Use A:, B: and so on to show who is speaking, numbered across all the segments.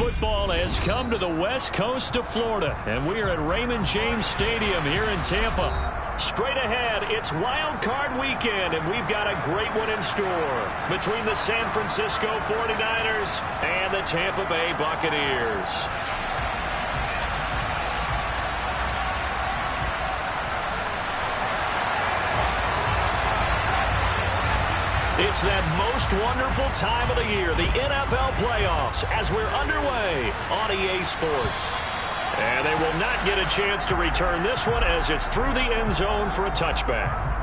A: football has come to the west coast of Florida, and we are at Raymond James Stadium here in Tampa. Straight ahead, it's Wild Card weekend, and we've got a great one in store between the San Francisco 49ers and the Tampa Bay Buccaneers. It's that most wonderful time of the year, the NFL playoffs, as we're underway on EA Sports. And they will not get a chance to return this one as it's through the end zone for a touchback.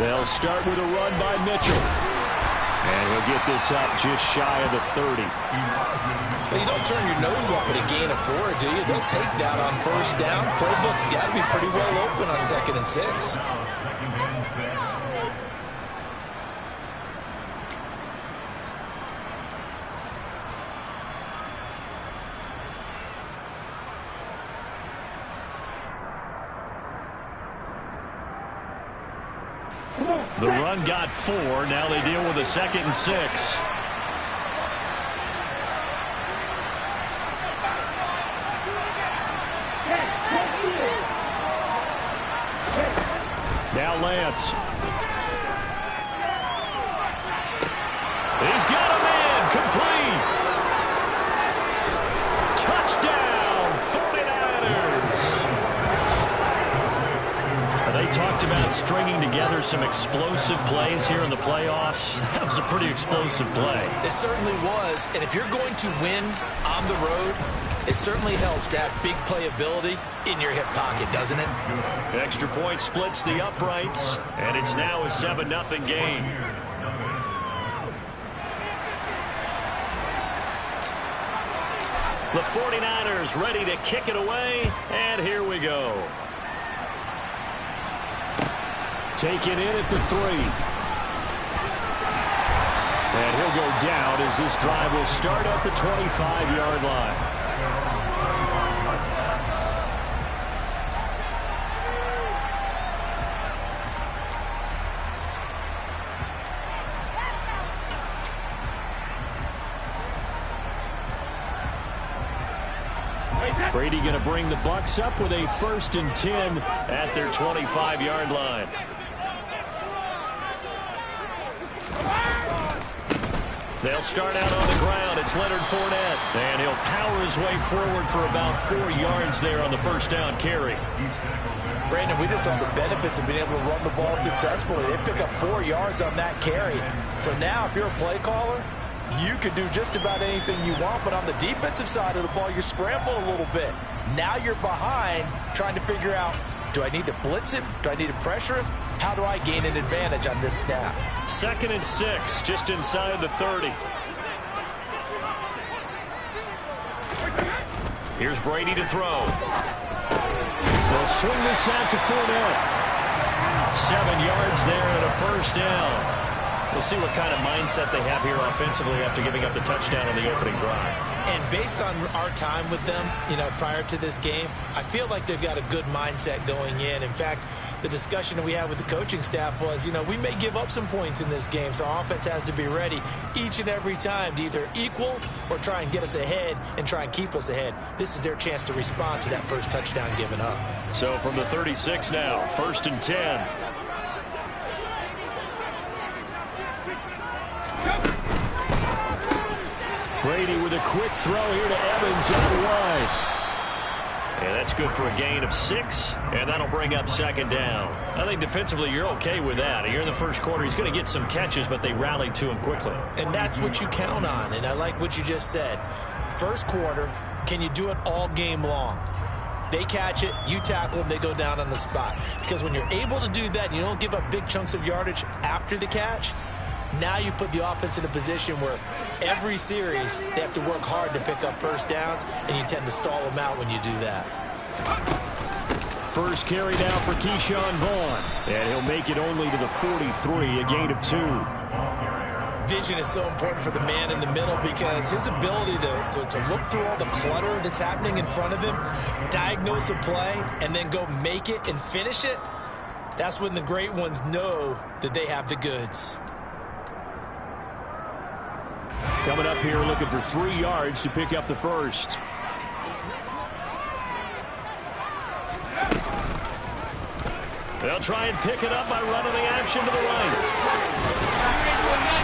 A: They'll start with a run by Mitchell. And he'll get this up just shy of the 30.
B: Well, you don't turn your nose up at a gain of 4, do you? They'll take that on first down. Playbook's got to be pretty well open on 2nd and 6.
A: The run got 4. Now they deal with a 2nd and 6. Now Lance. He's got a man. Complete. Touchdown, 49ers. They talked about stringing together some explosive plays here in the playoffs. That was a pretty explosive play.
B: It certainly was. And if you're going to win on the road, it certainly helps to have big playability in your hip pocket, doesn't it?
A: Extra point splits the uprights, and it's now a 7-0 game. The 49ers ready to kick it away, and here we go. Taken in at the 3. And he'll go down as this drive will start at the 25-yard line. Brady going to bring the Bucs up with a 1st and 10 at their 25-yard line. They'll start out on the ground. It's Leonard Fournette. And he'll power his way forward for about 4 yards there on the first down carry.
C: Brandon, we just saw the benefits of being able to run the ball successfully. They pick up 4 yards on that carry. So now if you're a play caller, you can do just about anything you want. But on the defensive side of the ball, you scramble a little bit. Now you're behind trying to figure out, do I need to blitz him? Do I need to pressure him? How do I gain an advantage on this snap?
A: 2nd and 6, just inside the 30. Here's Brady to throw. They'll swing this out to Fournette. 7 yards there and a first down. We'll see what kind of mindset they have here offensively after giving up the touchdown on the opening drive.
B: And based on our time with them, prior to this game, I feel like they've got a good mindset going in. In fact, the discussion that we had with the coaching staff was, we may give up some points in this game, so our offense has to be ready each and every time to either equal or try and get us ahead and try and keep us ahead. This is their chance to respond to that first touchdown given up.
A: So from the 36 now, 1st and 10. Brady with a quick throw here to Evans out wide. And that's good for a gain of 6, and that'll bring up 2nd down. I think defensively you're okay with that. Here in the first quarter, he's going to get some catches, but they rallied to him quickly.
B: And that's what you count on, and I like what you just said. First quarter, can you do it all game long? They catch it, you tackle them, they go down on the spot. Because when you're able to do that, and you don't give up big chunks of yardage after the catch, Now you put the offense in a position where every series they have to work hard to pick up first downs, and you tend to stall them out when you do that.
A: First carry now for Keyshawn Vaughn, and he'll make it only to the 43, a gain of 2.
B: Vision is so important for the man in the middle because his ability to look through all the clutter that's happening in front of him, diagnose a play, and then go make it and finish it, that's when the great ones know that they have the goods.
A: Coming up here looking for 3 yards to pick up the first. They'll try and pick it up by running the action to the right.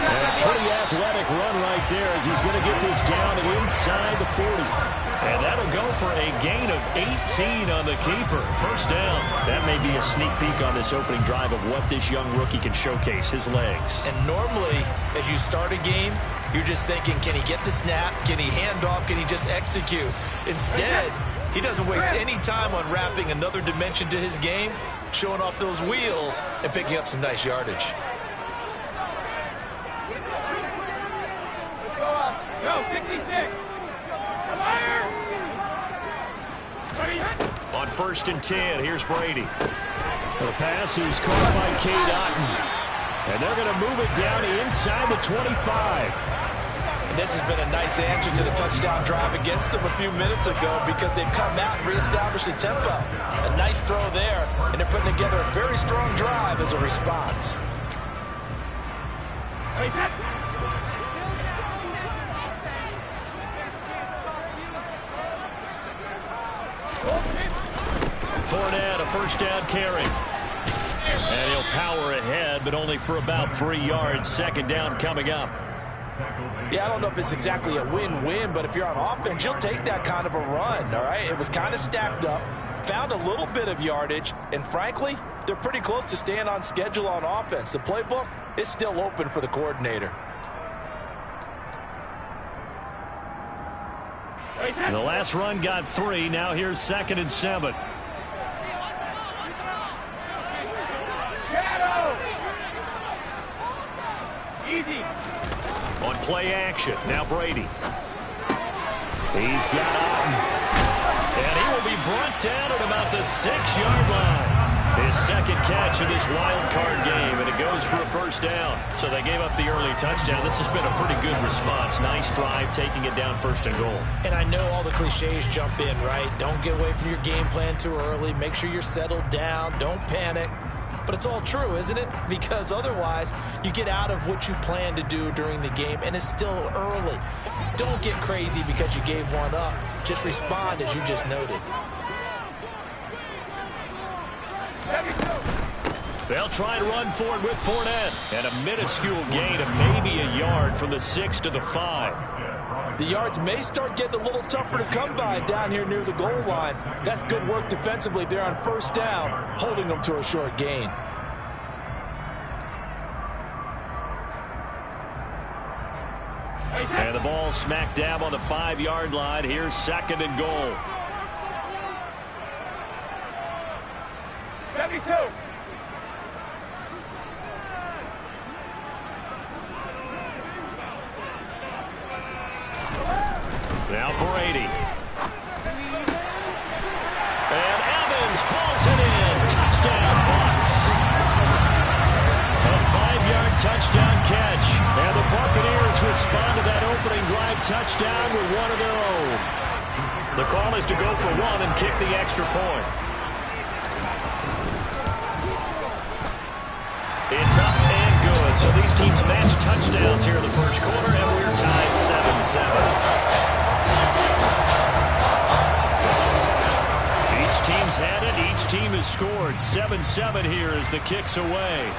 A: And a pretty athletic run right there as he's going to get this down and inside the 40. And that'll go for a gain of 18 on the keeper. First down. That may be a sneak peek on this opening drive of what this young rookie can showcase, his legs.
B: And normally, as you start a game, you're just thinking, can he get the snap? Can he hand off? Can he just execute? Instead, he doesn't waste any time on wrapping another dimension to his game, showing off those wheels, and picking up some nice yardage.
D: Go, 56.
A: On 1st and 10, here's Brady. The pass is caught by Cade Otton. And they're going to move it down inside the 25.
B: And this has been a nice answer to the touchdown drive against them a few minutes ago because they've come out and reestablished the tempo. A nice throw there, and they're putting together a very strong drive as a response.
A: Fournette, a first down carry. And he'll power ahead, but only for about 3 yards. Second down coming up.
B: Yeah, I don't know if it's exactly a win-win, but if you're on offense, you'll take that kind of a run, all right? It was kind of stacked up, found a little bit of yardage, and frankly, they're pretty close to staying on schedule on offense. The playbook is still open for the coordinator.
A: The last run got 3. Now here's 2nd and 7.
D: Easy.
A: On play action, now Brady. He's got Otton. And he will be brought down at about the 6-yard line. His second catch of this wild card game, and it goes for a first down. So they gave up the early touchdown. This has been a pretty good response. Nice drive, taking it down 1st and goal.
B: And I know all the cliches jump in, right? Don't get away from your game plan too early. Make sure you're settled down. Don't panic. But it's all true, isn't it? Because otherwise, you get out of what you plan to do during the game, and it's still early. Don't get crazy because you gave one up. Just respond as you just noted.
A: They'll try to run for it with Fournette. And a minuscule gain of maybe a yard from the 6 to the 5.
B: The yards may start getting a little tougher to come by down here near the goal line. That's good work defensively there on first down, holding them to a short gain.
A: And the ball smack dab on the 5-yard line. Here's 2nd and goal.
D: 72.
A: Now Brady. And Evans calls it in. Touchdown, Bucs. A 5-yard touchdown catch. And the Buccaneers respond to that opening drive touchdown with one of their own. The call is to go for one and kick the extra point. It's up and good. So these teams match touchdowns here in the first quarter, and we're tied 7-7. Each team's had it. Each team has scored. 7-7 here as the kick's away.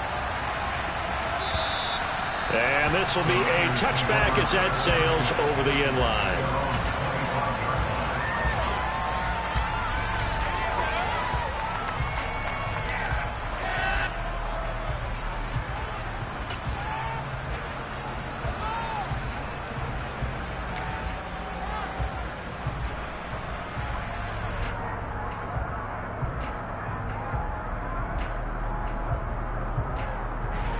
A: And this will be a touchback as that sails over the end line.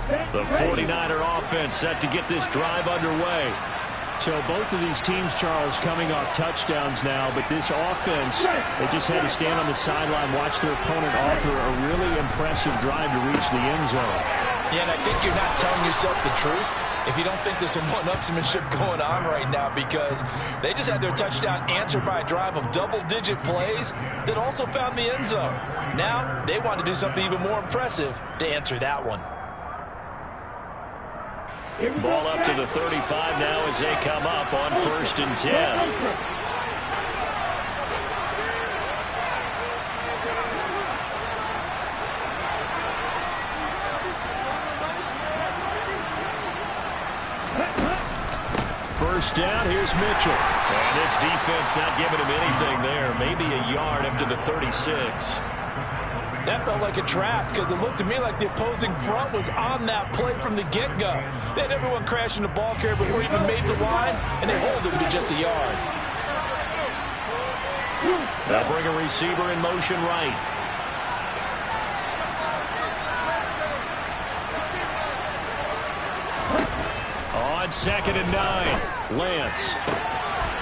A: The 49er offense set to get this drive underway.
E: So both of these teams, Charles, coming off touchdowns now, but this offense, they just had to stand on the sideline, watch their opponent author a really impressive drive to reach the end zone.
C: Yeah, and I think you're not telling yourself the truth if you don't think there's some one-upsmanship going on right now, because they just had their touchdown answered by a drive of double-digit plays that also found the end zone. Now they want to do something even more impressive to answer that one.
A: Ball up to the 35 now as they come up on 1st and 10. First down, here's Mitchell. And this defense not giving him anything there. Maybe a yard up to the 36.
B: That felt like a trap because it looked to me like the opposing front was on that play from the get-go. They had everyone crashing the ball carrier before he even made the line, and they hold him to just a yard.
A: They'll bring a receiver in motion right. On 2nd and 9, Lance.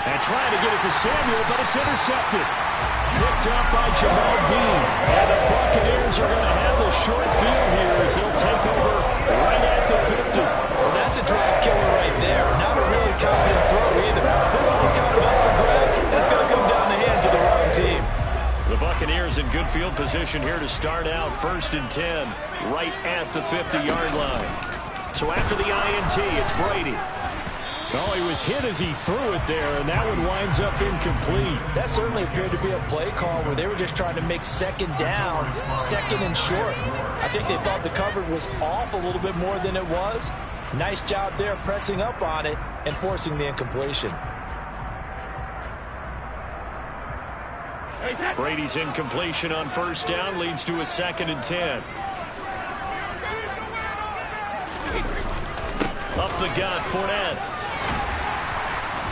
A: And trying to get it to Samuel, but it's intercepted. Picked up by Jamal Dean. And the Buccaneers are going to have the short field here as they'll take over right at the 50.
B: Well, that's a drive killer right there. Not a really confident throw either. This one was kind of up for grabs, and it's going to come down the hands of the wrong team.
A: The Buccaneers in good field position here to start out 1st and 10 right at the 50-yard line. So after the INT, it's Brady.
E: Oh, he was hit as he threw it there, and that one winds up incomplete.
B: That certainly appeared to be a play call where they were just trying to make 2nd down, 2nd and short. I think they thought the coverage was off a little bit more than it was. Nice job there pressing up on it and forcing the incompletion.
A: Brady's incompletion on 1st down leads to a 2nd and 10. Up the gut, Fournette.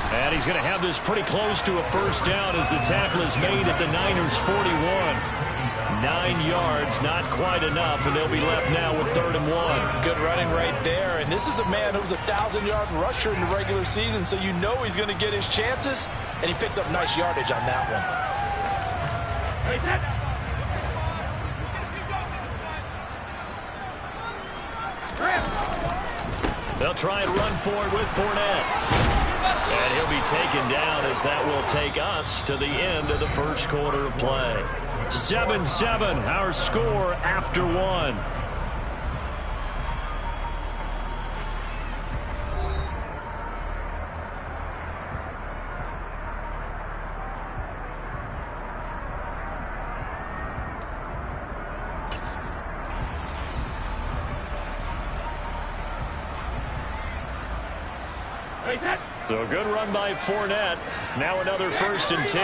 A: And he's going to have this pretty close to a 1st down as the tackle is made at the Niners' 41. 9 yards, not quite enough, and they'll be left now with 3rd and 1.
B: Good running right there, and this is a man who was a 1,000-yard rusher in the regular season, so you know he's going to get his chances, and he picks up nice yardage on that one.
A: They'll try and run for it with Fournette. And he'll be taken down as that will take us to the end of the 1st quarter of play. 7-7, our score after 1. So a good run by Fournette. Now another 1st and 10.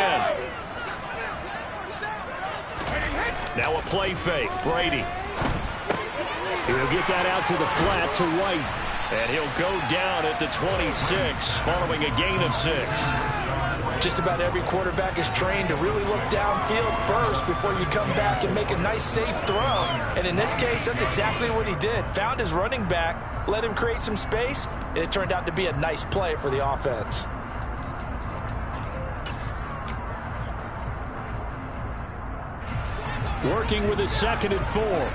A: Now a play fake. Brady. He'll get that out to the flat to White. And he'll go down at the 26 following a gain of 6.
B: Just about every quarterback is trained to really look downfield first before you come back and make a nice, safe throw. And in this case, that's exactly what he did. Found his running back, let him create some space, and it turned out to be a nice play for the offense.
E: Working with a 2nd and 4.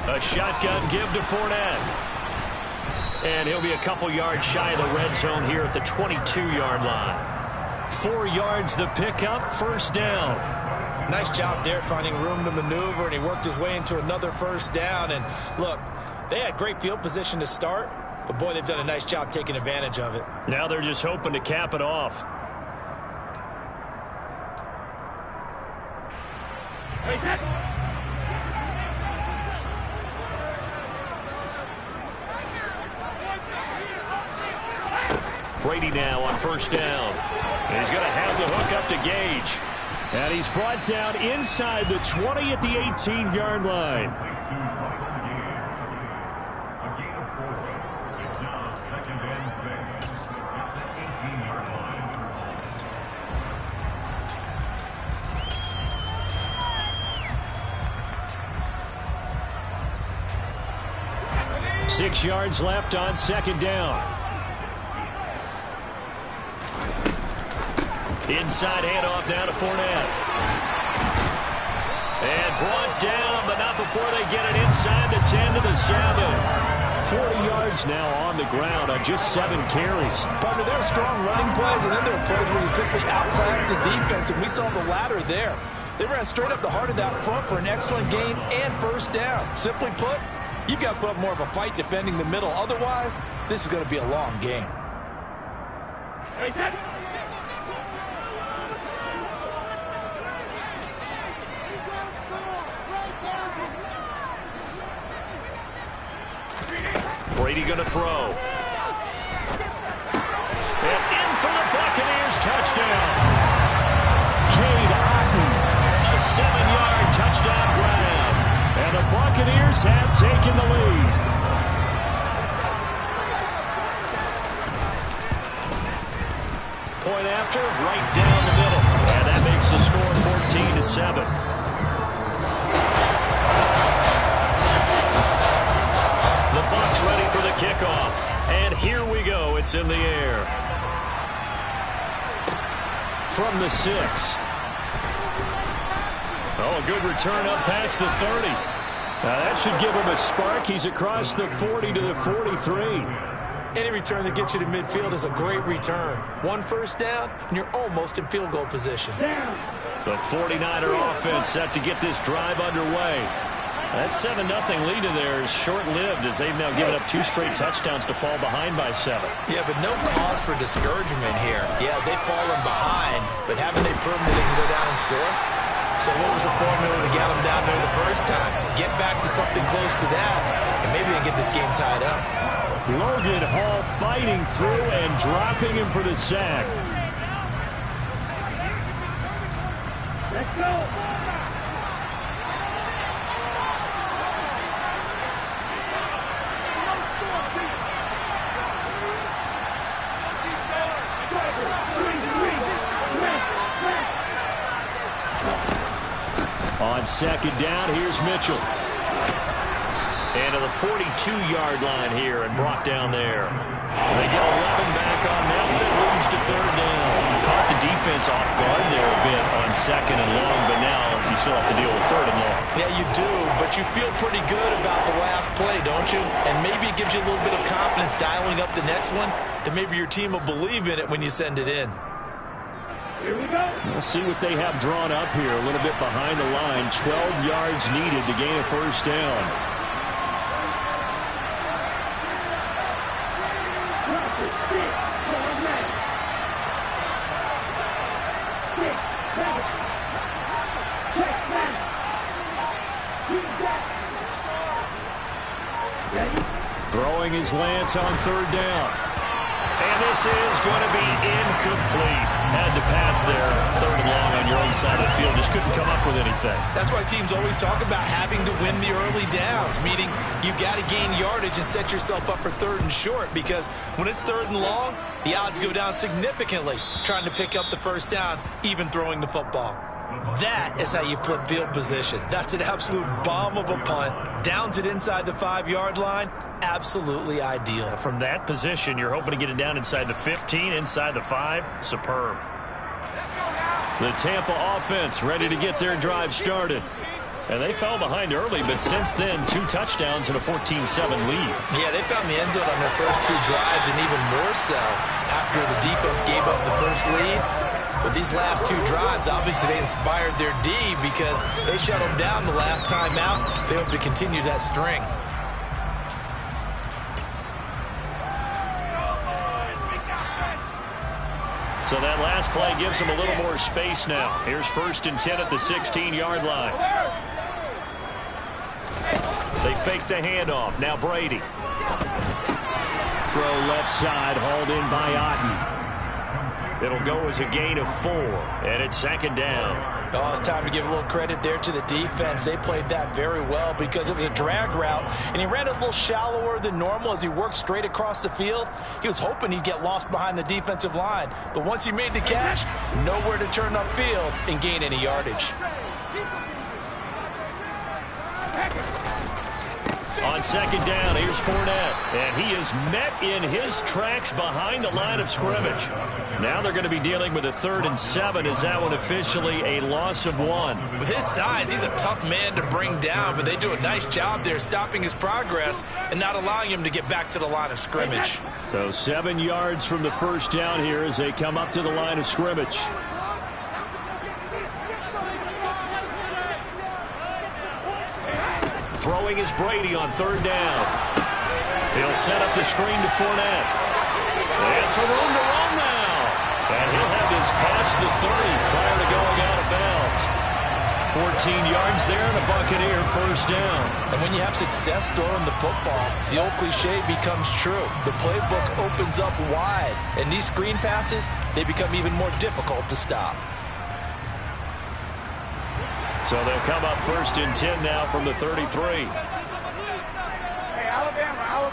A: A shotgun give to Fournette. And he'll be a couple yards shy of the red zone here at the 22-yard line. 4 yards the pickup, 1st down.
B: Nice job there finding room to maneuver, and he worked his way into another 1st down. And look, they had great field position to start, but boy, they've done a nice job taking advantage of it.
A: Now they're just hoping to cap it off. Brady now on 1st down. He's going to have the hook up to Gage.
E: And he's brought down inside the 20 at the 18-yard line.
A: 6 yards left on second down. Inside handoff now to Fournette. And brought down, but not before they get it inside the 10 to the 7. 40 yards now on the ground on just 7 carries.
C: Partner, there are strong running plays, and then there are plays where you simply outclass the defense, and we saw the latter there. They ran straight up the heart of that front for an excellent gain and first down. Simply put, you've got to put up more of a fight defending the middle. Otherwise, this is going to be a long game.
A: Brady going to throw. And in for the Buccaneers touchdown. Cade Otton, a 7-yard touchdown grab. And the Buccaneers have taken the lead. Point after, right down the middle. And that makes the score 14-7. The Bucs ready for the kickoff. And here we go. It's in the air. From the 6. Oh, a good return up past the 30. Now that should give him a spark. He's across the 40 to the 43.
B: Any return that gets you to midfield is a great return. 1 first down, and you're almost in field goal position.
A: The 49er offense set to get this drive underway. That 7-0 lead of theirs is short-lived as they've now given up 2 straight touchdowns to fall behind by 7.
B: Yeah, but no cause for discouragement here. Yeah, they've fallen behind, but haven't they proven that they can go down and score? So what was the formula to get them down there the first time? Get back to something close to that, and maybe they can get this game tied up.
A: Logan Hall fighting through and dropping him for the sack.
D: Let's go.
A: On second down, here's Mitchell. And to the 42-yard line here and brought down there. They get 11 back on that one. It leads to third down. Caught the defense off guard there a bit on second and long, but now you still have to deal with third and long.
B: Yeah, you do, but you feel pretty good about the last play, don't you? And maybe it gives you a little bit of confidence dialing up the next one, that maybe your team will believe in it when you send it in.
D: Here we go.
A: We'll see what they have drawn up here. A little bit behind the line. 12 yards needed to gain a first down. Throwing his Lance on third down. And this is going to be incomplete. Had to pass there. Third and long on your own side of the field. Just couldn't come up with anything.
B: That's why teams always talk about having to win the early downs, meaning you've got to gain yardage and set yourself up for third and short, because when it's third and long, the odds go down significantly trying to pick up the first down, even throwing the football. That is how you flip field position. That's an absolute bomb of a punt. Downs it inside the 5-yard line. Absolutely ideal.
A: From that position, you're hoping to get it down inside the 15, inside the 5. Superb. The Tampa offense ready to get their drive started. And they fell behind early, but since then, 2 touchdowns and a 14-7 lead.
B: Yeah, they found the end zone on their first 2 drives, and even more so after the defense gave up the first lead. But these last 2 drives, obviously they inspired their D because they shut them down the last time out. They hope to continue that string.
A: So that last play gives them a little more space now. Here's 1st and 10 at the 16-yard line. They fake the handoff. Now Brady. Throw left side, hauled in by Otton. It'll go as a gain of 4, and it's second down.
B: Oh, it's time to give a little credit there to the defense. They played that very well because it was a drag route, and he ran it a little shallower than normal as he worked straight across the field. He was hoping he'd get lost behind the defensive line, but once he made the catch, nowhere to turn upfield and gain any yardage.
A: On second down, here's Fournette. And he is met in his tracks behind the line of scrimmage. Now they're going to be dealing with a 3rd and 7. Is that one officially a loss of 1?
B: With his size, he's a tough man to bring down, but they do a nice job there stopping his progress and not allowing him to get back to the line of scrimmage.
E: So 7 yards from the first down here as they come up to the line of scrimmage.
A: Throwing is Brady on 3rd down. He'll set up the screen to Fournette. It's a room to run now. And he'll have this past the 30 prior to going out of bounds. 14 yards there and a Buccaneer first down.
C: And when you have success throwing the football, the old cliche becomes true. The playbook opens up wide. And these screen passes, they become even more difficult to stop.
A: So they'll come up 1st and 10 now from the 33.
D: Hey, Alabama.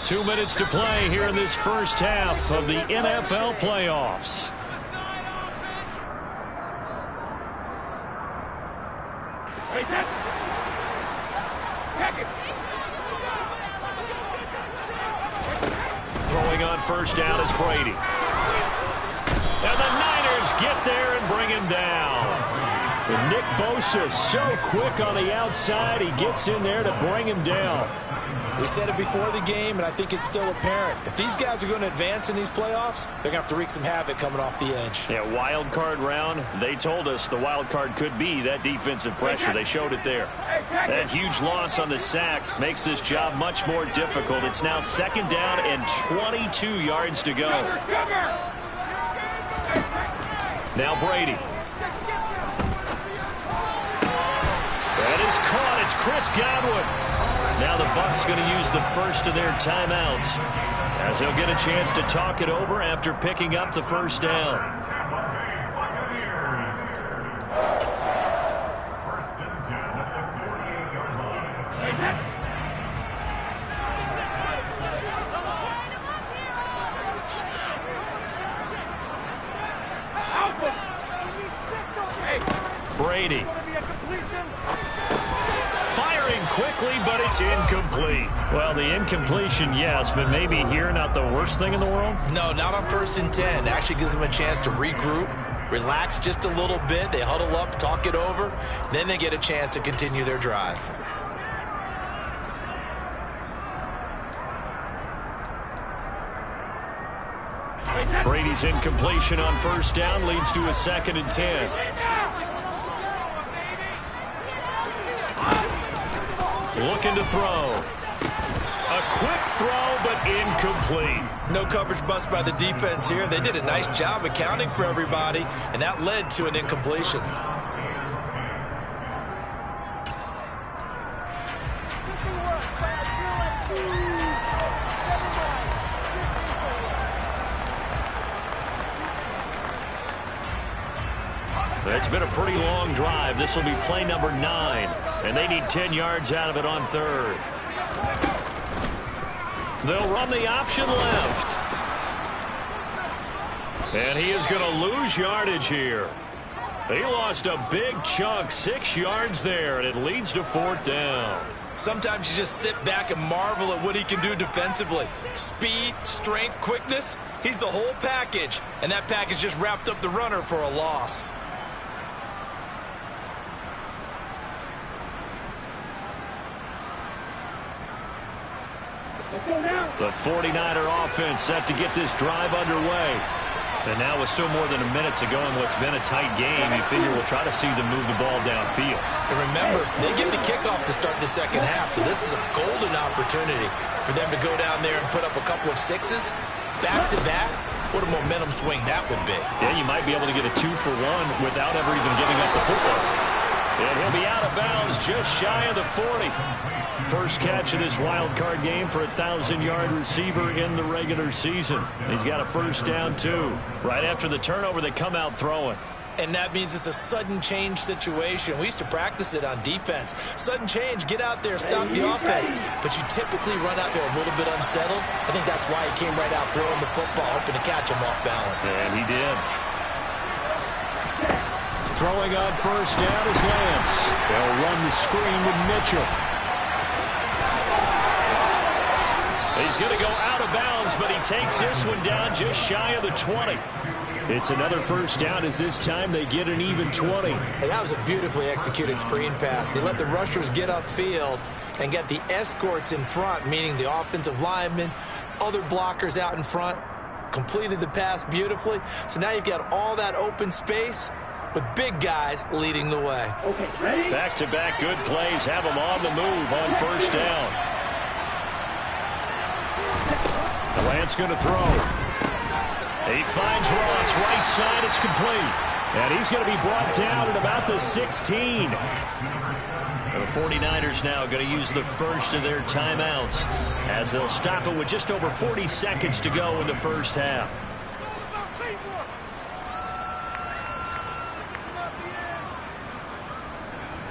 A: 2 minutes to play here in this first half of the NFL playoffs.
D: Hey, check it.
A: Throwing on first down is Brady. And the Niners get there and bring him down. And Nick Bosa so quick on the outside. He gets in there to bring him down.
B: We said it before the game, and I think it's still apparent. If these guys are going to advance in these playoffs, they're going to have to wreak some havoc coming off the edge.
A: Yeah, wild card round. They told us the wild card could be that defensive pressure. They showed it there. That huge loss on the sack makes this job much more difficult. It's now 2nd down and 22 yards to go. Now Brady. That is caught. It's Chris Godwin. Now the Bucs going to use the first of their timeouts as they'll get a chance to talk it over after picking up the first down. Brady. Firing quickly, but it's incomplete. Well, the incompletion, yes, but maybe here not the worst thing in the world?
B: No, not on 1st and 10. Actually gives them a chance to regroup, relax just a little bit. They huddle up, talk it over. Then they get a chance to continue their drive.
A: Brady's incompletion on first down leads to a 2nd and 10. Looking to throw. A quick throw, but incomplete.
B: No coverage bust by the defense here. They did a nice job accounting for everybody, and that led to an incompletion.
A: It's been a pretty long drive. This will be play number 9, and they need 10 yards out of it on 3rd. They'll run the option left. And he is going to lose yardage here. He lost a big chunk, 6 yards there, and it leads to 4th down.
B: Sometimes you just sit back and marvel at what he can do defensively. Speed, strength, quickness. He's the whole package, and that package just wrapped up the runner for a loss.
A: The 49er offense set to get this drive underway. And now with still more than a minute to go in what's been a tight game, you figure we'll try to see them move the ball downfield.
B: And remember, they get the kickoff to start the second half, so this is a golden opportunity for them to go down there and put up a couple of sixes back-to-back. What a momentum swing that would be.
A: Yeah, you might be able to get a 2-for-1 without ever even giving up the football. And he'll be out of bounds just shy of the 40. First catch of this wild card game for a 1,000-yard receiver in the regular season. He's got a first down, too. Right after the turnover, they come out throwing.
B: And that means it's a sudden change situation. We used to practice it on defense. Sudden change, get out there, stop the offense. But you typically run out there a little bit unsettled. I think that's why he came right out throwing the football, hoping to catch him off balance.
A: And he did.
E: Throwing on first down is Lance. They'll run the screen with Mitchell.
A: He's going to go out of bounds, but he takes this one down just shy of the 20.
E: It's another first down as this time they get an even 20.
B: And that was a beautifully executed screen pass. He let the rushers get upfield and get the escorts in front, meaning the offensive linemen, other blockers out in front, completed the pass beautifully. So now you've got all that open space with big guys leading the way.
D: Okay, ready?
A: Back-to-back good plays have him on the move on first down. Lance going to throw. He finds Ross, right side, it's complete.
E: And he's going to be brought down at about the 16.
A: The 49ers now going to use the first of their timeouts as they'll stop it with just over 40 seconds to go in the first half.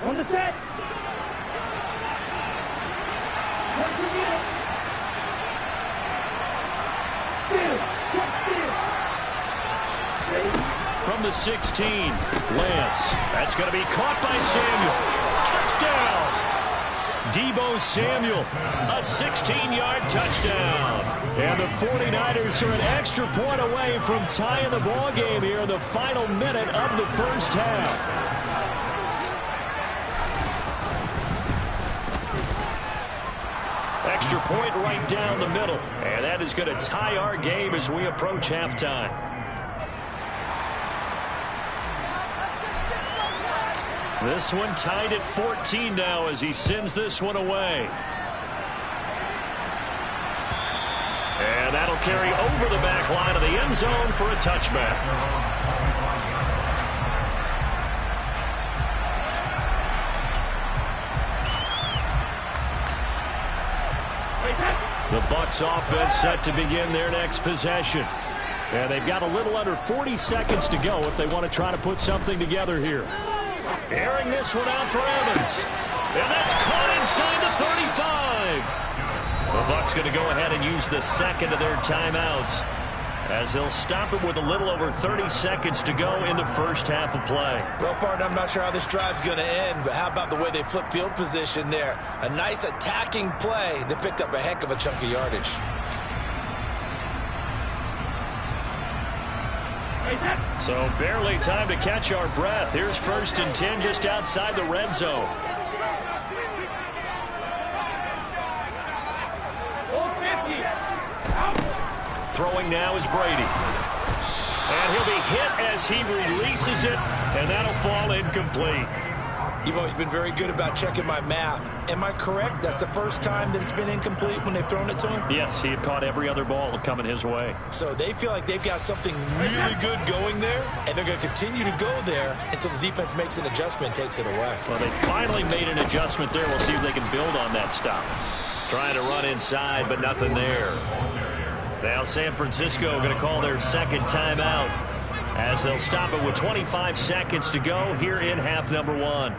D: On the set.
A: From the 16, Lance. That's going to be caught by Samuel. Touchdown! Deebo Samuel, a 16-yard touchdown.
E: And the 49ers are an extra point away from tying the ball game here in the final minute of the first half.
A: Extra point right down the middle. And that is going to tie our game as we approach halftime. This one tied at 14 now as he sends this one away. And that'll carry over the back line of the end zone for a touchback. The Bucs offense set to begin their next possession. And they've got a little under 40 seconds to go if they want to try to put something together here. Airing this one out for Evans. And that's caught inside the 35. The Bucs going to go ahead and use the second of their timeouts as they'll stop it with a little over 30 seconds to go in the first half of play.
B: Well, partner, I'm not sure how this drive's going to end, but how about the way they flip field position there? A nice attacking play. They picked up a heck of a chunk of yardage.
A: So barely time to catch our breath. Here's 1st and 10 just outside the red zone. Throwing now is Brady. And he'll be hit as he releases it, and that'll fall incomplete.
B: You've always been very good about checking my math. Am I correct? That's the first time that it's been incomplete when they've thrown it to him?
A: Yes, he had caught every other ball coming his way.
B: So they feel like they've got something really good going there, and they're going to continue to go there until the defense makes an adjustment and takes it away.
A: Well, they finally made an adjustment there. We'll see if they can build on that stop. Trying to run inside, but nothing there. Now San Francisco going to call their second timeout as they'll stop it with 25 seconds to go here in half number 1.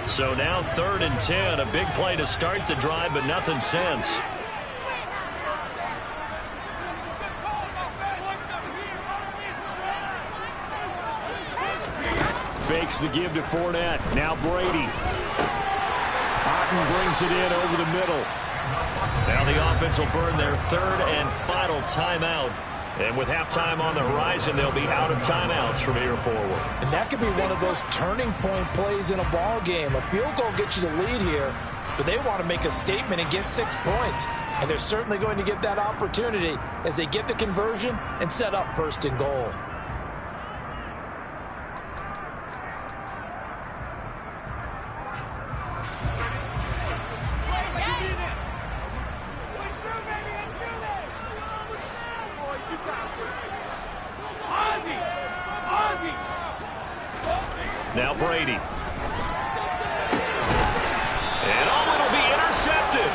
A: So now 3rd and 10, a big play to start the drive, but nothing since.
E: Fakes the give to Fournette. Now Brady. Otten brings it in over the middle.
A: Now the offense will burn their 3rd and final timeout. And with halftime on the horizon, they'll be out of timeouts from here forward.
B: And that could be one of those turning point plays in a ball game. A field goal gets you the lead here, but they want to make a statement and get 6 points. And they're certainly going to get that opportunity as they get the conversion and set up 1st and goal.
A: Now Brady. And it'll be intercepted.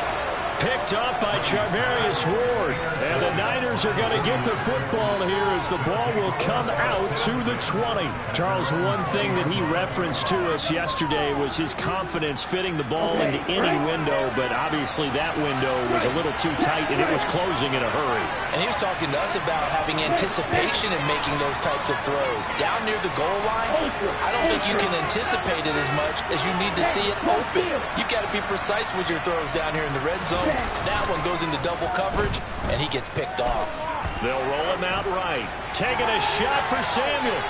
A: Picked up by Charvarius Ward. And the Niners are going to get the football here as the ball will come out to the 20. Charles, one thing that he referenced to us yesterday was his confidence fitting the ball into any window, but obviously that window was a little too tight and it was closing in a hurry.
B: And he was talking to us about having anticipation in making those types of throws. Down near the goal line, I don't think you can anticipate it as much as you need to see it open. You've got to be precise with your throws down here in the red zone. That one goes into double coverage, and he gets picked off.
A: They'll roll him out right. Taking a shot for Samuel.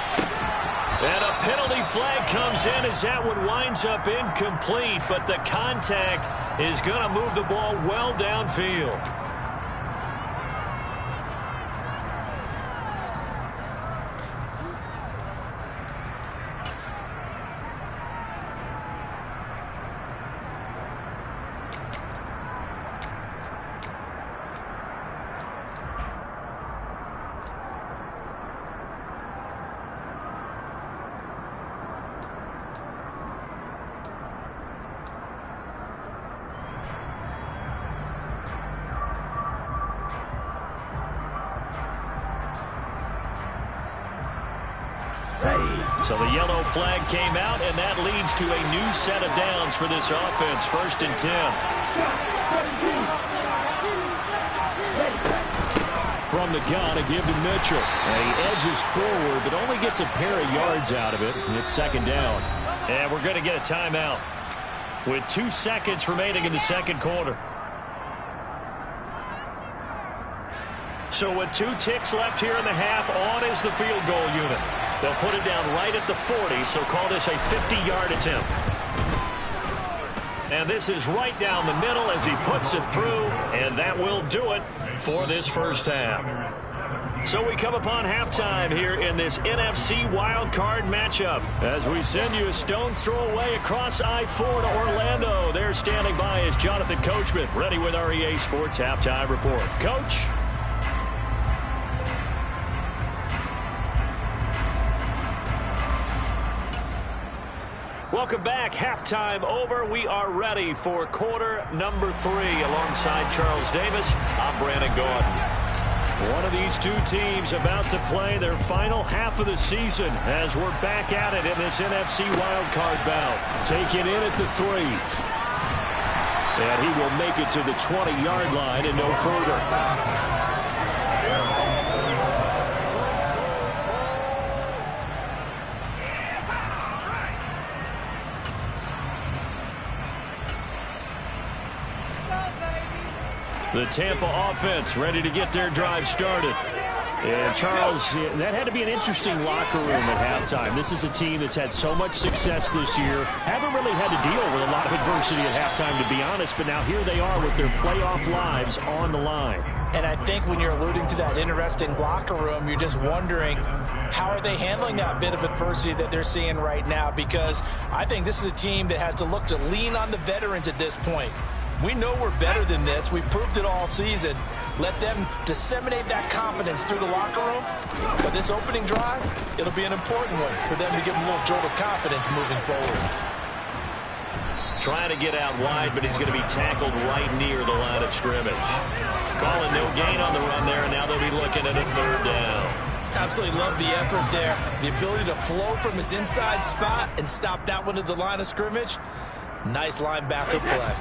A: And a penalty flag comes in as that one winds up incomplete, but the contact is going to move the ball well downfield. So the yellow flag came out, and that leads to a new set of downs for this offense. 1st and 10. From the gun, a give to Mitchell. And he edges forward, but only gets a pair of yards out of it. And it's 2nd down. And we're going to get a timeout with 2 seconds remaining in the 2nd quarter. So with 2 ticks left here in the half, on is the field goal unit. They'll put it down right at the 40, so call this a 50-yard attempt. And this is right down the middle as he puts it through, and that will do it for this first half. So we come upon halftime here in this NFC Wildcard matchup as we send you a stone's throw away across I-4 to Orlando. There standing by is Jonathan Coachman, ready with our EA Sports Halftime Report. Coach? Welcome back. Halftime over. We are ready for quarter number 3. Alongside Charles Davis, I'm Brandon Gordon. One of these 2 teams about to play their final half of the season as we're back at it in this NFC wildcard bout. Taken in at the 3. And he will make it to the 20-yard line and no further. The Tampa offense ready to get their drive started. And Charles, that had to be an interesting locker room at halftime. This is a team that's had so much success this year. Haven't really had to deal with a lot of adversity at halftime, to be honest. But now here they are with their playoff lives on the line.
B: And I think when you're alluding to that interesting locker room, you're just wondering, how are they handling that bit of adversity that they're seeing right now? Because I think this is a team that has to look to lean on the veterans at this point. We know we're better than this. We've proved it all season. Let them disseminate that confidence through the locker room. But this opening drive, it'll be an important one for them to give them a little jolt of confidence moving forward.
A: Trying to get out wide, but he's going to be tackled right near the line of scrimmage. Calling no gain on the run there, and now they'll be looking at a 3rd down.
B: Absolutely love the effort there. The ability to flow from his inside spot and stop that one at the line of scrimmage. Nice linebacker play.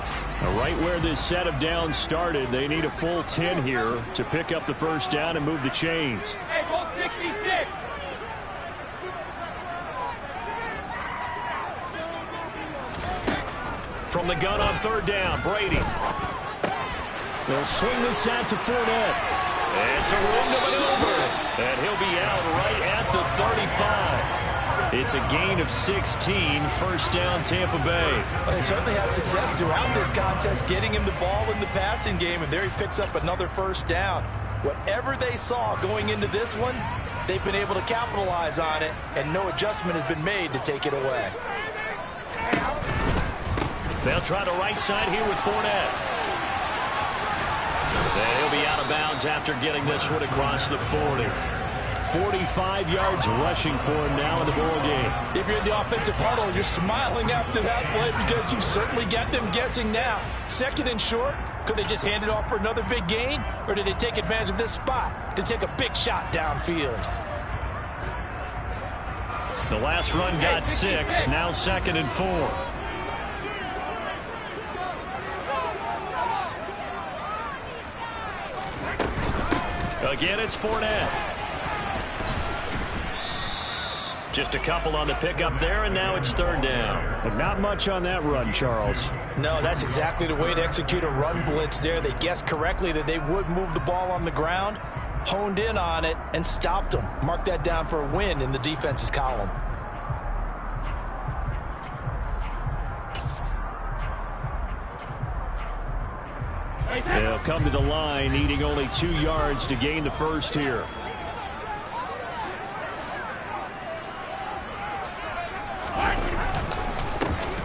E: Right where this set of downs started, they need a full 10 here to pick up the 1st down and move the chains.
D: Hey, ball 66.
A: From the gun on 3rd down, Brady.
E: They'll swing this out to Fournette.
A: It's a room to maneuver, and he'll be out right at the 35. It's a gain of 16, 1st down Tampa Bay.
B: Well, they certainly had success throughout this contest, getting him the ball in the passing game, and there he picks up another 1st down. Whatever they saw going into this one, they've been able to capitalize on it, and no adjustment has been made to take it away.
A: They'll try the right side here with Fournette. And he'll be out of bounds after getting this one across the 40.
E: 45 yards rushing for him now in the ball game.
C: If you're in the offensive huddle, you're smiling after that play because you've certainly got them guessing now. 2nd and short, could they just hand it off for another big gain? Or did they take advantage of this spot to take a big shot downfield?
A: The last run got 6, now 2nd and 4. Again, it's Fournette. Just a couple on the pickup there, and now it's 3rd down.
E: But not much on that run, Charles.
B: No, that's exactly the way to execute a run blitz there. They guessed correctly that they would move the ball on the ground, honed in on it, and stopped them. Mark that down for a win in the defense's column.
E: They'll come to the line, needing only 2 yards to gain the first here.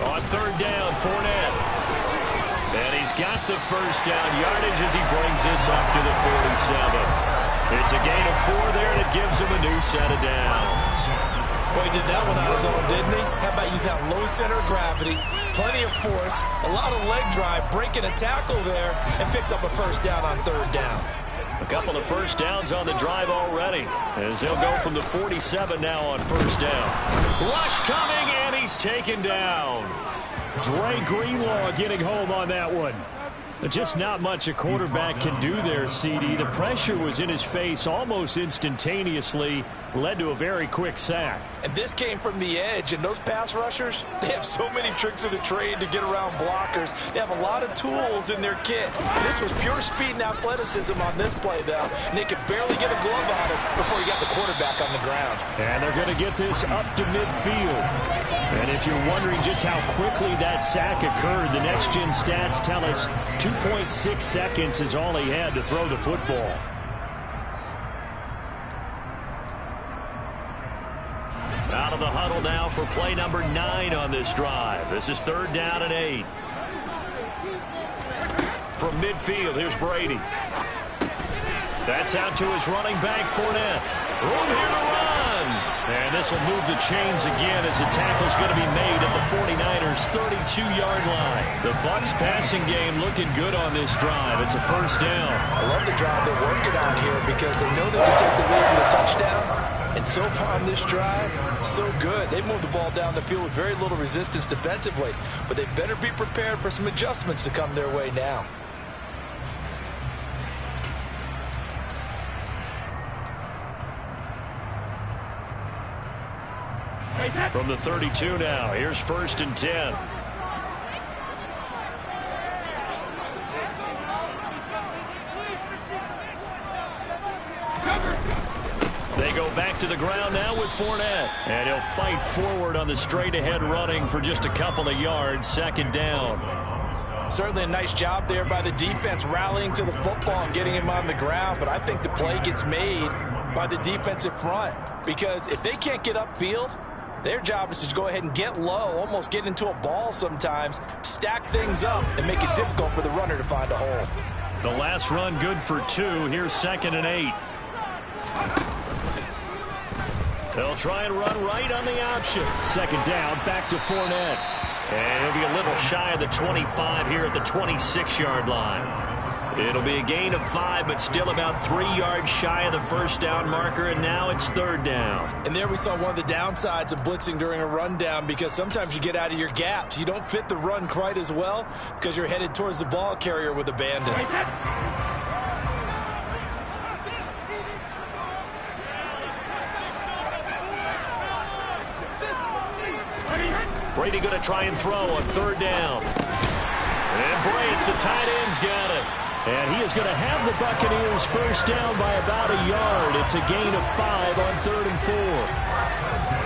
A: On 3rd down, Fournette. And he's got the first down yardage as he brings this up to the 47. It's a gain of 4 there, and it gives him a new set of downs.
B: Boy, he did that one on his own, didn't he? How about using that low center of gravity, plenty of force, a lot of leg drive, breaking a tackle there, and picks up a first down on 3rd down.
A: A couple of first downs on the drive already, as they'll go from the 47 now on 1st down. Rush coming, and he's taken down.
E: Dre Greenlaw getting home on that one. But just not much a quarterback can do there, CD. The pressure was in his face almost instantaneously, led to a very quick sack.
B: And this came from the edge, and those pass rushers, they have so many tricks of the trade to get around blockers. They have a lot of tools in their kit. This was pure speed and athleticism on this play, though, and they could barely get a glove on it before he got the quarterback on the ground.
E: And they're going to get this up to midfield. And if you're wondering just how quickly that sack occurred, the next-gen stats tell us 2.6 seconds is all he had to throw the football.
A: Out of the huddle now for play number 9 on this drive. This is 3rd down and 8. From midfield, here's Brady. That's out to his running back, Fournette. Room here to run. And this will move the chains again as the tackle's going to be made at the 49ers' 32-yard line. The Bucs passing game looking good on this drive. It's a first down.
B: I love the drive they're working on here because they know they can take the lead to a touchdown. And so far on this drive, so good. They moved the ball down the field with very little resistance defensively. But they better be prepared for some adjustments to come their way now.
A: From the 32 now, here's 1st and 10. They go back to the ground now with Fournette. And he'll fight forward on the straight-ahead running for just a couple of yards. 2nd down.
B: Certainly a nice job there by the defense rallying to the football and getting him on the ground. But I think the play gets made by the defensive front. Because if they can't get upfield, their job is to go ahead and get low, almost get into a ball sometimes, stack things up, and make it difficult for the runner to find a hole.
A: The last run good for 2. Here's 2nd and 8. They'll try and run right on the option.
E: 2nd down, back to Fournette.
A: And he'll be a little shy of the 25 here at the 26-yard line. It'll be a gain of 5, but still about 3 yards shy of the first down marker, and now it's 3rd down.
B: And there we saw one of the downsides of blitzing during a rundown, because sometimes you get out of your gaps. You don't fit the run quite as well because you're headed towards the ball carrier with abandon.
A: Brady going to try and throw on 3rd down. And Brady, the tight end's got it.
E: And he is going to have the Buccaneers first down by about a yard. It's a gain of 5 on 3rd and 4.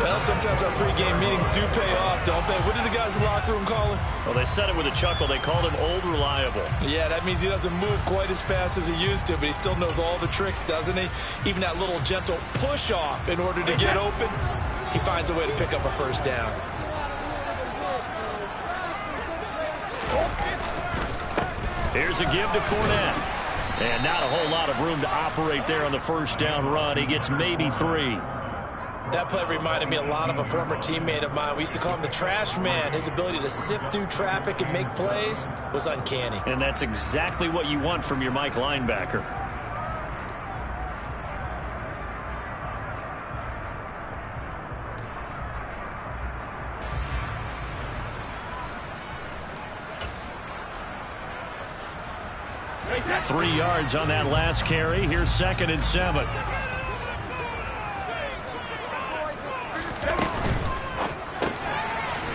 B: Well, sometimes our pregame meetings do pay off, don't they? What did the guys in the locker room call him?
A: Well, they said it with a chuckle. They called him Old Reliable.
B: Yeah, that means he doesn't move quite as fast as he used to, but he still knows all the tricks, doesn't he? Even that little gentle push-off in order to get open, he finds a way to pick up a first down.
A: Here's a give to Fournette.
E: And not a whole lot of room to operate there on the first down run. He gets maybe 3.
B: That play reminded me a lot of a former teammate of mine. We used to call him the trash man. His ability to sift through traffic and make plays was uncanny.
E: And that's exactly what you want from your Mike linebacker. Three yards on that last carry. Here's 2nd and 7.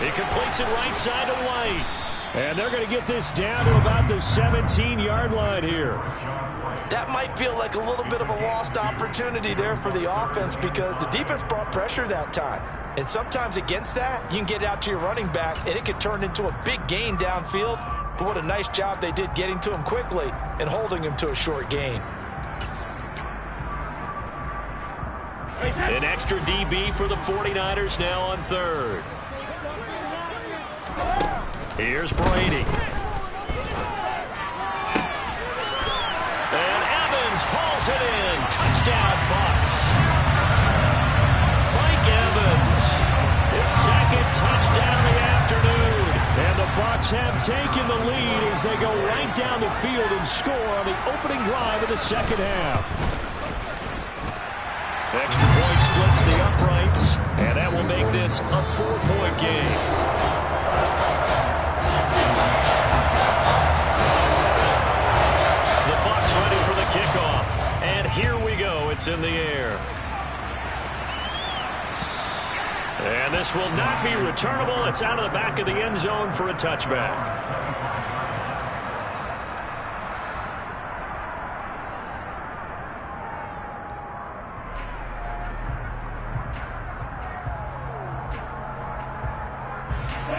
E: He completes it right side to White. And they're going to get this down to about the 17-yard line here.
C: That might feel like a little bit of a lost opportunity there for the offense because the defense brought pressure that time. And sometimes against that, you can get out to your running back, and it can turn into a big gain downfield. But what a nice job they did getting to him quickly and holding him to a short gain.
A: An extra DB for the 49ers now on 3rd. Here's Brady. And Evans hauls it in. Touchdown, Bucs. Mike Evans, his 2nd touchdown of the afternoon. And the Bucs have taken the lead as they go right down the field and score on the opening drive of the 2nd half. Extra point splits the uprights, and that will make this a 4-point game. The Bucs ready for the kickoff, and here we go. It's in the air. And this will not be returnable. It's out of the back of the end zone for a touchback.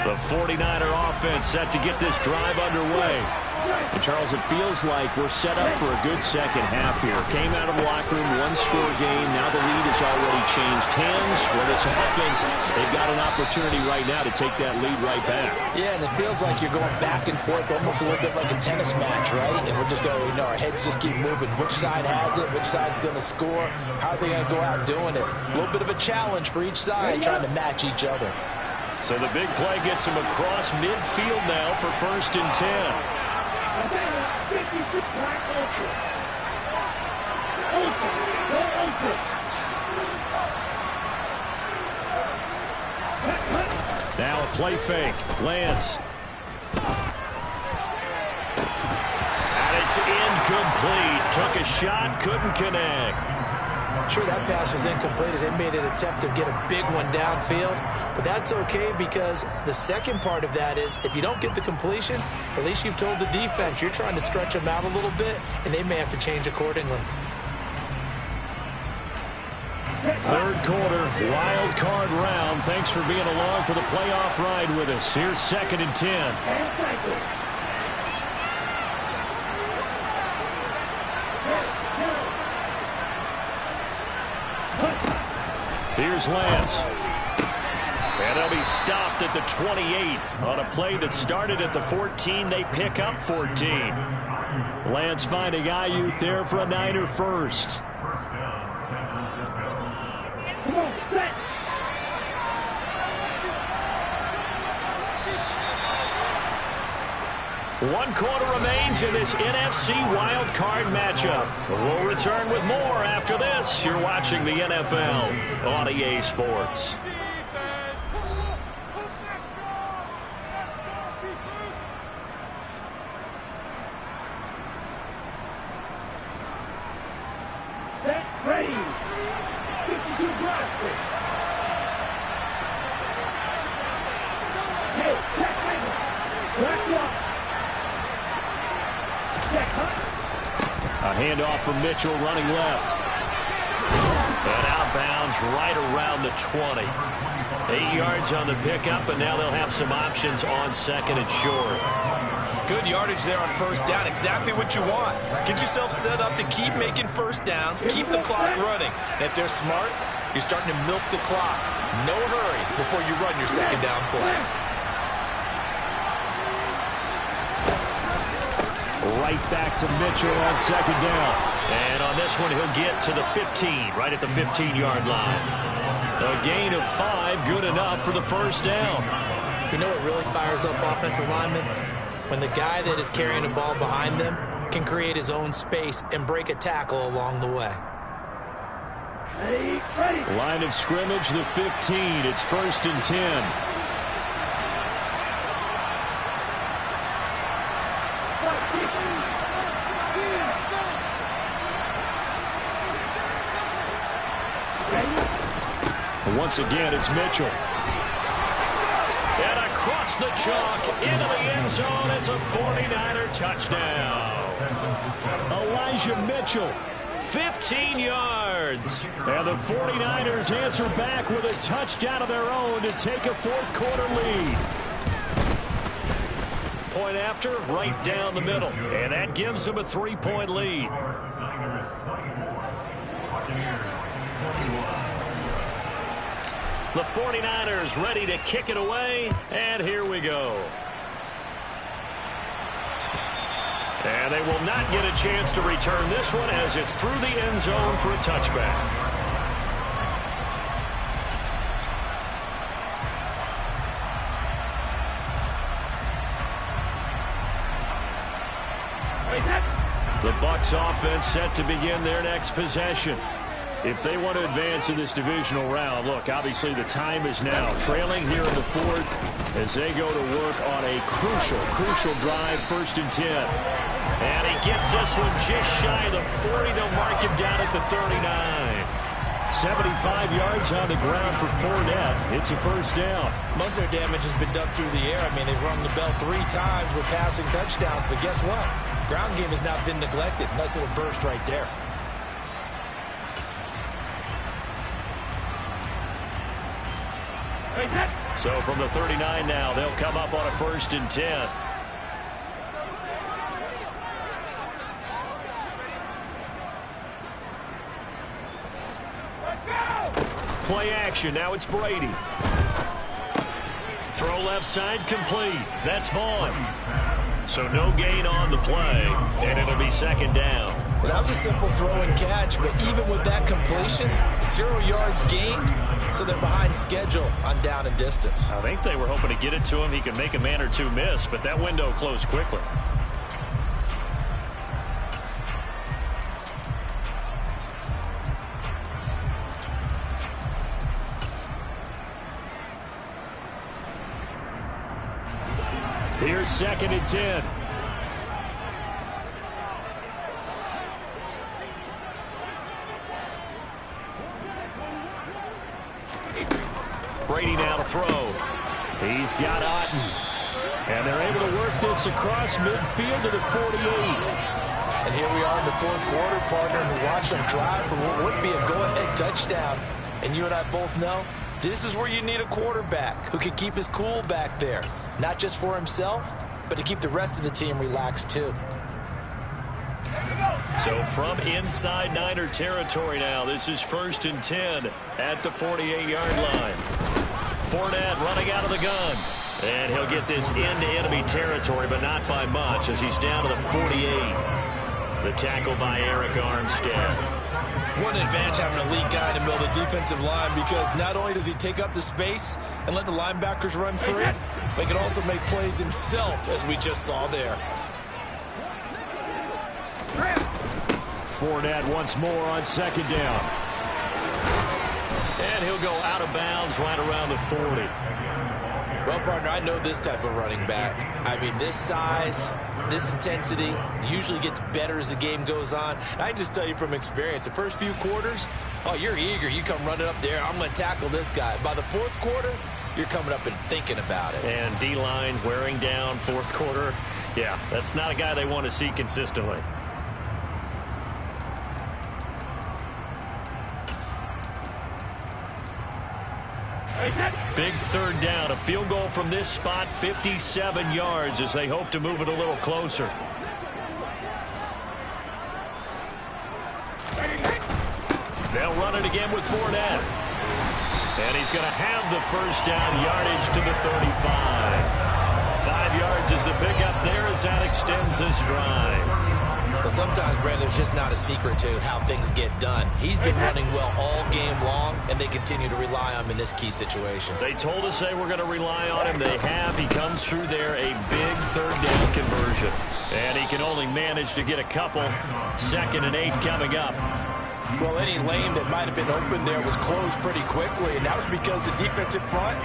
A: The 49er offense set to get this drive underway. And Charles, it feels like we're set up for a good second half here. Came out of the locker room, one-score game. Now the lead has already changed hands. Well, this offense, they've got an opportunity right now to take that lead right back.
B: Yeah, and it feels like you're going back and forth almost a little bit like a tennis match, right? And we're just, our heads just keep moving. Which side has it? Which side's going to score? How are they going to go out doing it? A little bit of a challenge for each side, trying to match each other.
A: So the big play gets him across midfield now for 1st and 10. Now a play fake. Lance. And it's incomplete. Took a shot, couldn't connect.
B: Sure, that pass was incomplete as they made an attempt to get a big one downfield. But that's okay because the second part of that is if you don't get the completion, at least you've told the defense you're trying to stretch them out a little bit, and they may have to change accordingly.
E: 3rd quarter, wild card round. Thanks for being along for the playoff ride with us. Here's 2nd and 10. Here's Lance. And they'll be stopped at the 28 on a play that started at the 14. They pick up 14. Lance finding Ayuk there for a Niner first.
D: Come on, set.
A: One quarter remains in this NFC Wild Card matchup. We'll return with more after this. You're watching the NFL on EA Sports.
D: Set, ready. 52 Wildcard. Hey, check, black block.
E: A handoff from Mitchell running left.
A: And outbounds right around the 20. 8 yards on the pickup, and now they'll have some options on 2nd and short.
B: Good yardage there on 1st down. Exactly what you want. Get yourself set up to keep making 1st downs, keep the clock running. And if they're smart, you're starting to milk the clock. No hurry before you run your 2nd down play.
E: Right back to Mitchell on second down.
A: And on this one, he'll get to the 15, right at the 15-yard line. A gain of 5, good enough for the first down.
B: You know what really fires up offensive linemen? When the guy that is carrying the ball behind them can create his own space and break a tackle along the way.
E: Line of scrimmage, the 15. It's 1st and 10. Once again, it's Mitchell.
A: And across the chalk, into the end zone, it's a 49er touchdown.
E: Elijah Mitchell.
A: 15 yards.
E: And the 49ers answer back with a touchdown of their own to take a fourth-quarter lead.
A: Point after, right down the middle. And that gives them a 3-point lead. The 49ers ready to kick it away, and here we go. And they will not get a chance to return this one as it's through the end zone for a touchback. The Bucs offense set to begin their next possession. If they want to advance in this divisional round, look, obviously the time is now. Trailing here in the fourth as they go to work on a crucial drive, 1st and 10. And he gets this one just shy of the 40. They'll mark him down at the 39.
E: 75 yards on the ground for Fournette. It's a first down.
B: Most of their damage has been done through the air. I mean, they've rung the bell 3 times with passing touchdowns, but guess what? Ground game has not been neglected. Nice little burst right there.
A: So from the 39 now, they'll come up on a 1st and 10. Play action. Now it's Brady. Throw left side complete. That's Vaughn. So no gain on the play, and it'll be 2nd down.
B: Well, that was a simple throw and catch, but even with that completion, 0 yards gained, so they're behind schedule on down and distance.
A: I think they were hoping to get it to him. He could make a man or two miss, but that window closed quickly.
E: Here's 2nd and 10.
A: Brady now to throw.
E: He's got Otten. And they're able to work this across midfield to the 48.
B: And here we are in the 4th quarter, partner, and watch them drive for what would be a go-ahead touchdown. And you and I both know this is where you need a quarterback who can keep his cool back there. Not just for himself, but to keep the rest of the team relaxed too.
A: So from inside Niner territory now, this is 1st and 10 at the 48-yard line. Fournette running out of the gun. And he'll get this into enemy territory, but not by much as he's down to the 48. The tackle by Eric Armstead.
B: What an advantage having a lead guy in the middle of the defensive line, because not only does he take up the space and let the linebackers run free, but he can also make plays himself, as we just saw there.
E: Fournette once more on 2nd down.
A: And he'll go out of bounds right around the 40.
B: Well, partner, I know this type of running back. I mean, this size, this intensity usually gets better as the game goes on. I just tell you from experience, the first few quarters, oh, you're eager. You come running up there, I'm going to tackle this guy. By the 4th quarter, you're coming up and thinking about it.
A: And D-line wearing down 4th quarter. Yeah, that's not a guy they want to see consistently. Big 3rd down. A field goal from this spot, 57 yards as they hope to move it a little closer. They'll run it again with Fournette. And he's going to have the 1st down, yardage to the 35. 5 yards is the pickup there as as that extends this drive.
B: Well, sometimes, Brandon, there's just not a secret to how things get done. He's been running well all game long, and they continue to rely on him in this key situation.
A: They told us they were going to rely on him. They have. He comes through there, a big third down conversion. And he can only manage to get a couple. 2nd and 8 coming up.
C: Well, any lane that might have been open there was closed pretty quickly, and that was because the defensive front,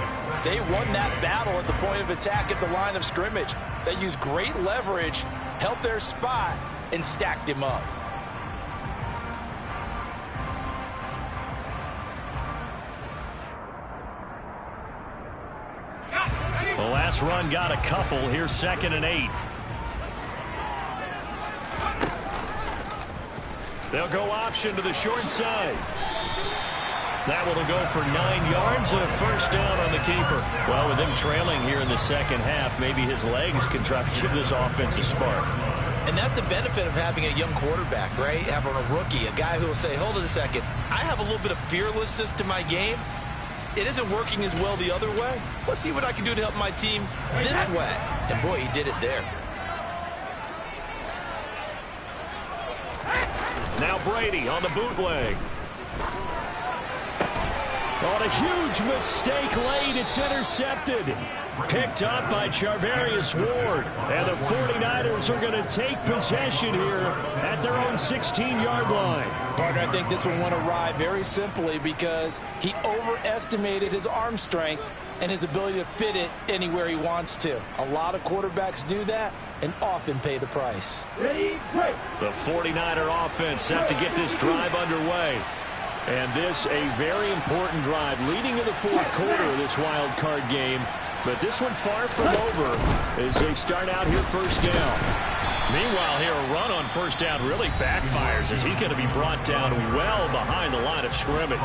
C: they won that battle at the point of attack at the line of scrimmage. They used great leverage, helped their spot, and stacked him up.
A: The last run got a couple. Here's 2nd and 8. They'll go option to the short side. That one will go for 9 yards and a first down on the keeper. Well, with him trailing here in the second half, maybe his legs can try to give this offense a spark.
B: And that's the benefit of having a young quarterback, right? Having a rookie, a guy who will say, hold it a second, I have a little bit of fearlessness to my game. It isn't working as well the other way. Let's see what I can do to help my team this way. And boy, he did it there.
A: Now Brady on the bootleg.
E: On a huge mistake late, it's intercepted. Picked up by Charvarius Ward. And the 49ers are going to take possession here at their own 16-yard line.
C: Partner, I think this one went awry very simply because he overestimated his arm strength and his ability to fit it anywhere he wants to. A lot of quarterbacks do that and often pay the price.
D: Ready, break.
A: The 49er offense set to get this drive underway. And this a very important drive leading in the fourth quarter of this wild card game. But this one far from over as they start out here first down. Meanwhile, here a run on first down really backfires as he's going to be brought down well behind the line of scrimmage.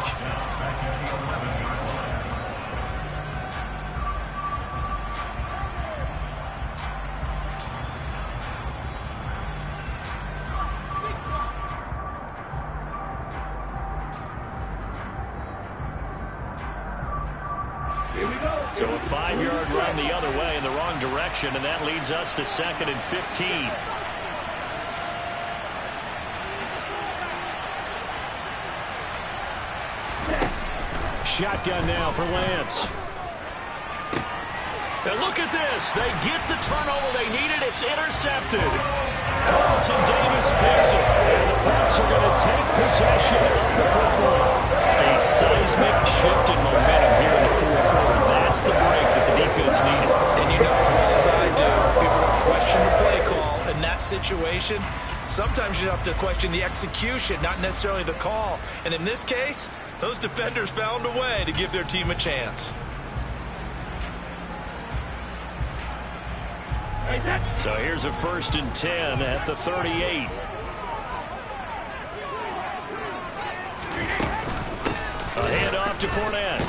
A: So a 5-yard run the other way in the wrong direction, and that leads us to 2nd and 15.
E: Shotgun now for Lance.
A: And look at this. They get the turnover they needed. It's intercepted. Carlton Davis picks it.
E: And the Bucs are going to take possession of the football.
A: A seismic shift in momentum here in the fourth quarter. That's the break that the defense needed.
B: And you know as well as I do, people will question the play call in that situation. Sometimes you have to question the execution, not necessarily the call. And in this case, those defenders found a way to give their team a chance.
A: So here's a 1st and 10 at the 38. A handoff to Fournette.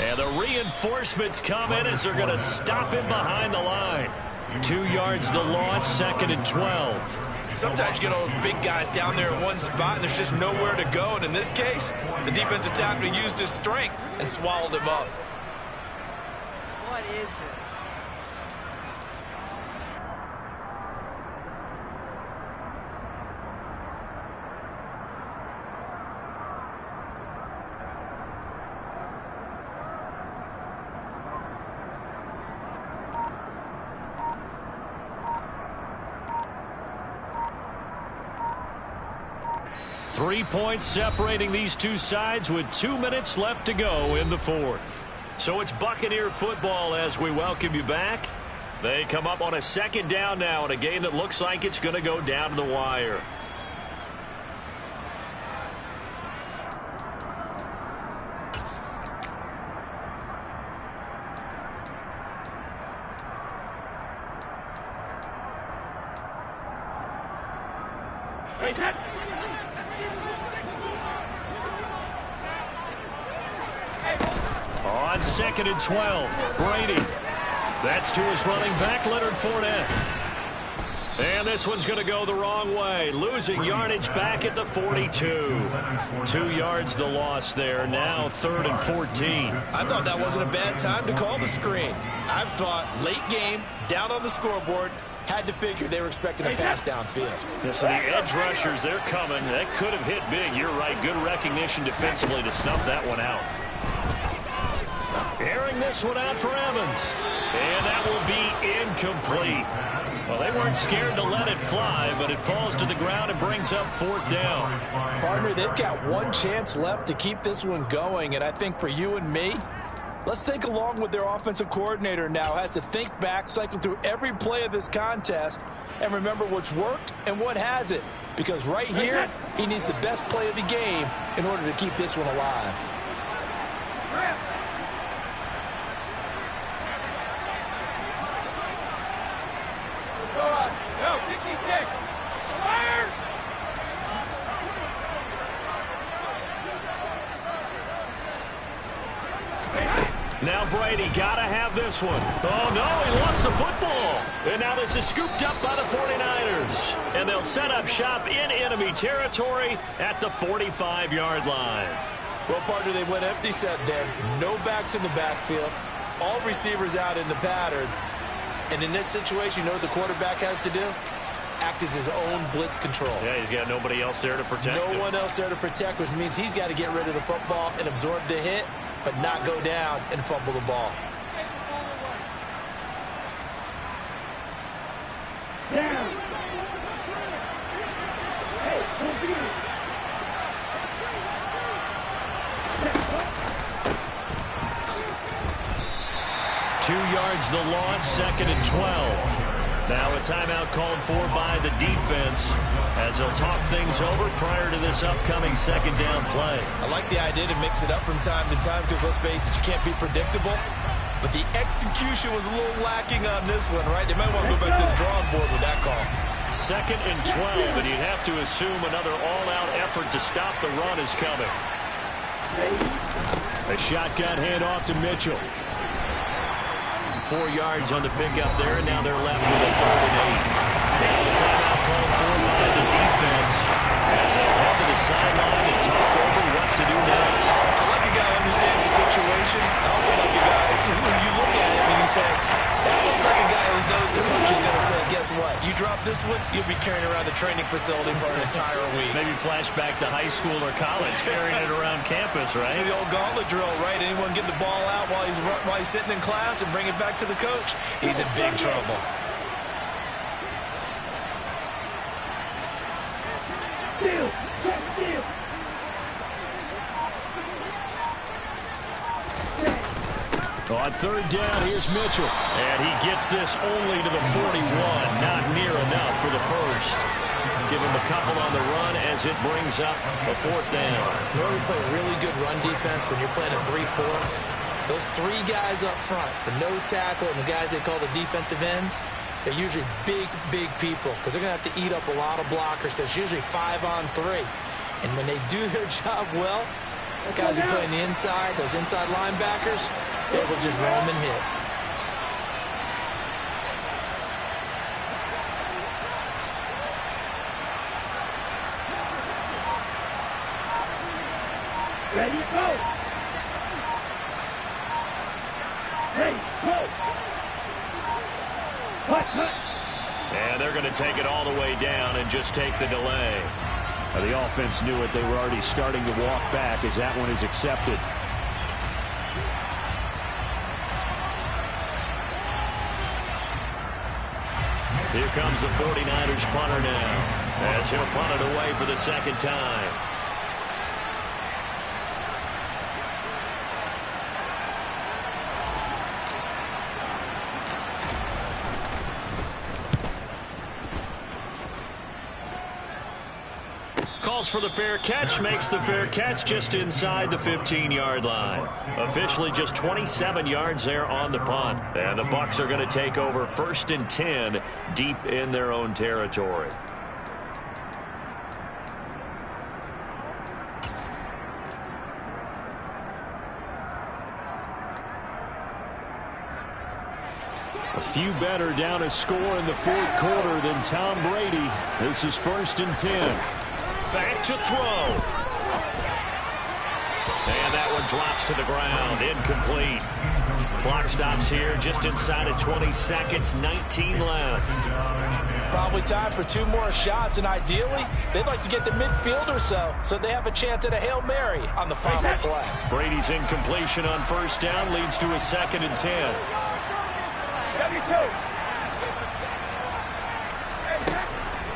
A: And the reinforcements come in as they're going to stop him behind the line. 2 yards the loss, 2nd and 12.
B: Sometimes you get all those big guys down there in one spot and there's just nowhere to go. And in this case, the defensive tackle used his strength and swallowed him up.
F: What is this?
A: Three points separating these two sides with 2 minutes left to go in the fourth. So it's Buccaneer football as we welcome you back. They come up on a 2nd down now in a game that looks like it's going to go down to the wire. On 2nd and 12, Brady. That's to his running back, Leonard Fournette. And this one's going to go the wrong way. Losing yardage back at the 42. 2 yards the loss there. Now 3rd and 14.
B: I thought that wasn't a bad time to call the screen. I thought late game, down on the scoreboard, had to figure they were expecting a pass downfield.
A: Yeah, so the edge rushers, they're coming. That could have hit big. You're right. Good recognition defensively to snuff that one out. Airing this one out for Evans. And that will be incomplete. Well, they weren't scared to let it fly, but it falls to the ground and brings up 4th down.
C: Partner, they've got one chance left to keep this one going, and I think for you and me, let's think along with their offensive coordinator now. Has to think back, cycle through every play of this contest, and remember what's worked and what hasn't. Because right here, he needs the best play of the game in order to keep this one alive.
A: Now Brady got to have this one. Oh, no, he lost the football. And now this is scooped up by the 49ers. And they'll set up shop in enemy territory at the 45-yard line.
B: Well, partner, they went empty set there. No backs in the backfield. All receivers out in the pattern. And in this situation, you know what the quarterback has to do? Act as his own blitz control.
A: Yeah, he's got nobody else there to protect him.
B: No one else there to protect, which means he's got to get rid of the football and absorb the hit, but not go down and fumble the ball.
D: Down. Hey, don't beat it.
A: 2 yards the loss, 2nd and 12. Now a timeout called for by the defense as they'll talk things over prior to this upcoming 2nd down play.
B: I like the idea to mix it up from time to time because, let's face it, you can't be predictable. But the execution was a little lacking on this one, right? They might want to go back to the drawing board with that call.
A: 2nd and 12, and you'd have to assume another all-out effort to stop the run is coming. A shotgun handoff to Mitchell. 4 yards on the pickup there, and now they're left with a 3rd and 8. Now the timeout called for by the defense as they head to the sideline and talk over what to do next.
B: I like a guy who understands the situation. I also like a guy who you look at him and you say, that looks like a guy who knows the coach is going to say, guess what? You drop this one, you'll be carrying around the training facility for an entire week.
A: Maybe flashback to high school or college, carrying it around campus, right?
B: The old gauntlet drill, right? Anyone get the ball out while he's sitting in class and bring it back to the coach? He's in big trouble.
D: Steal. Steal.
A: On 3rd down, here's Mitchell. And he gets this only to the 41. Not near enough for the first. Give him a couple on the run as it brings up a 4th down.
B: You know, we play really good run defense when you're playing a 3-4. Those 3 guys up front, the nose tackle and the guys they call the defensive ends, they're usually big, big people because they're going to have to eat up a lot of blockers because it's usually 5 on 3. And when they do their job well, guys who play on the inside, those inside linebackers, they will just roam and hit.
D: Ready, go. Ready, go. Cut.
A: And they're going to take it all the way down and just take the delay. Now, the offense knew it. They were already starting to walk back as that one is accepted. Here comes the 49ers punter now as he'll punt it away for the 2nd time. Calls for the fair catch, makes the fair catch just inside the 15-yard line. Officially just 27 yards there on the punt. And the Bucs are going to take over 1st and 10 deep in their own territory. A
E: few better down a score in the fourth quarter than Tom Brady. This is 1st and 10.
A: Back to throw. And that one drops to the ground. Incomplete. Clock stops here just inside of 20 seconds. 19 left.
C: Probably time for 2 more shots, and ideally, they'd like to get to midfield or so they have a chance at a Hail Mary on the final play.
A: Brady's incompletion on 1st down leads to a 2nd and 10.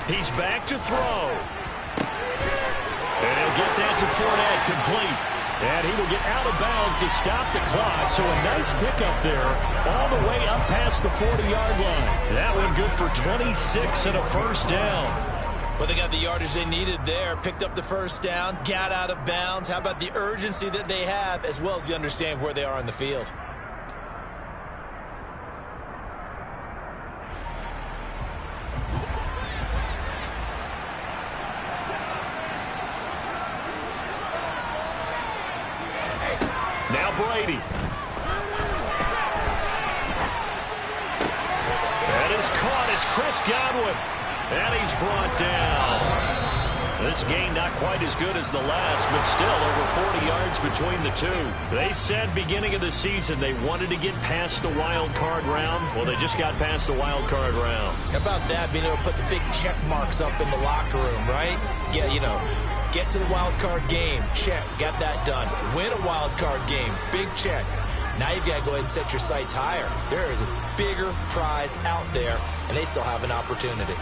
A: He's back to throw. And he'll get that to Fournette, complete. And he will get out of bounds to stop the clock. So a nice pickup there all the way up past the 40-yard line. That one good for 26 and a 1st down.
B: Well, they got the yardage they needed there, picked up the 1st down, got out of bounds. How about the urgency that they have, as well as the understanding where they are on the field?
A: Now Brady. That is caught. It's Chris Godwin. And he's brought down. This game not quite as good as the last, but still over 40 yards between the two. They said beginning of the season they wanted to get past the wild card round. Well, they just got past the wild card round.
B: How about that, being able to put the big check marks up in the locker room, right? Yeah, you know, get to the wild card game, check, got that done. Win a wild card game, big check. Now you've got to go ahead and set your sights higher. There is a bigger prize out there, and they still have an opportunity.